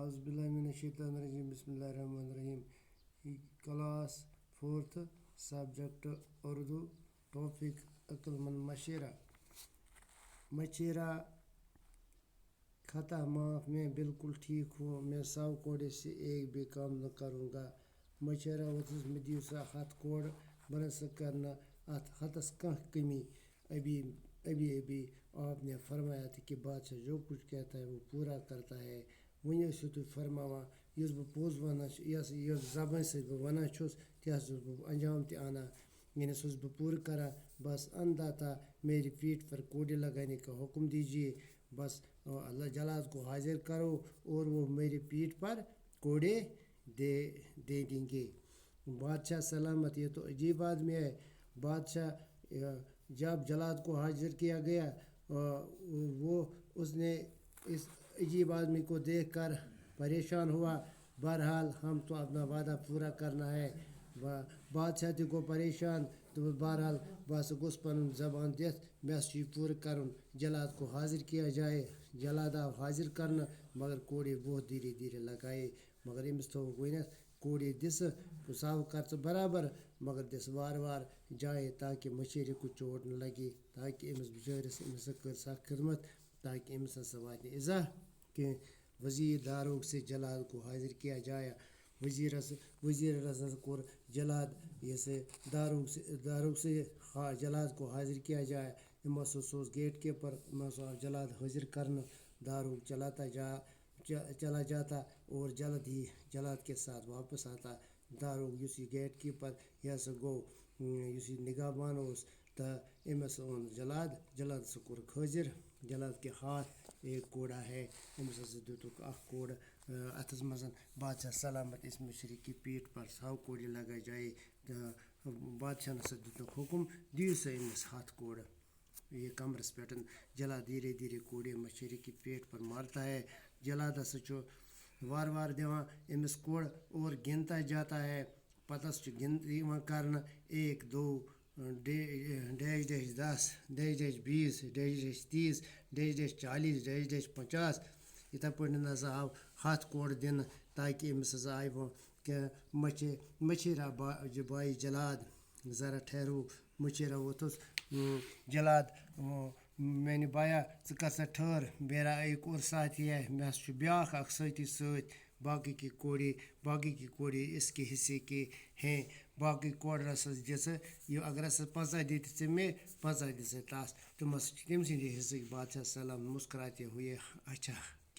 Auz billahi minashaitanirrajim. Bismillahirrahmanirrahim. Class 4th, subject Urdu, topic Aqlmand Mashira. मचेरा खाता माफ, मैं बिल्कुल ठीक हूँ, मैं 100 कोड़े से एक भी काम न करूँगा. मचेरा वतस मदियुसा हाथ कोड़ बरस करना अत हतस कह कमी. अभी अभी आपने फरमाया था कि बादशाह जो कुछ कहता है वो पूरा करता है. वहीं से तो फरमावा यस ब पोज वना यस जबान से वना छुस त्यास अंजाम ते आना यानी सुस पूरा करा. बस अंधा था मेरी पीठ पर कोड़े लगाने का हुक्म दीजिए. बस अल्लाह जलाद को हाजिर करो और वो मेरी पीठ पर कोड़े दे देंगे. बादशाह सलामत. ये तो अजीब आदमी है. बादशाह जब जलाद को हाजिर किया गया वो उसने इस अजीब आदमी को देखकर परेशान हुआ. बहरहाल हम तो अपना वादा पूरा करना है. बादशाह को परेशान तो बहरहाल बस गुस पन जबान देख मैं पूरा करूँ. जलाद को हाजिर किया जाए. जलाद आप हाजिर करना मगर कोड़े बहुत धीरे धीरे लगाए. मगर अमिस तो वन कोड़े दिस साव कर बराबर मगर दिस वार वार जाए ताकि मशेरे को चोट न लगे, ताकि अमिस बिचारिस अमिस कर सा खिदमत ताकि अमिस वात इज़ा कि वज़ीर दारोग से जलाद को हाजिर किया जाए. वज़ीर रस को जलाद जैसे दारोग से जलाद को हाजिर किया जाए. सोस गेट के पर जलाद हाजिर करना. दारोग चला जाता और जल्द ही जलाद के साथ वापस आता. दारोग युसी गेट की पर यस गो युसी निगाहबान उस त एमस ओन जलाद सकुर हाजिर. जलाद के हाथ एक कोड़ा है. अमिस दुतुक अख कोड़ अथस मजन बादशाह सलामत इस मशरी की पीठ पर 100 कोड़े लगाए जाए. बादशाह ने दुतुक हुक्म दियो से अमिस हाथ कोड़. ये कमरस पे जला धीरे धीरे कोड़े मशरी की पेट पर मारता है. जलाद सचो वार वार देवा अमिस कोड़ और गिनता जाता है. पतस गिनती करना 1 2 dash 10 dash 20 dash 30 dash 40 dash 50 इतः पढ़ने हसा आव हाथ कोड़ दिन ताकि अमिस हसा आय वो कि मचेरा बाई जलाद ज़रा ठहरो. मचेरा वो तो जलाद मैंने बाया सा ठहर मेरा एक और साथी है. मैं ब्याख अख साथी सत बाकी की कोड़े इसके हिस्से के हैं. बाकी कोड़ रस जैसे ये अगर रस 5 देते से मैं 5 देते से तास तो मस तम हिस्से बादशाह सलाम मुस्कुराते हुए अच्छा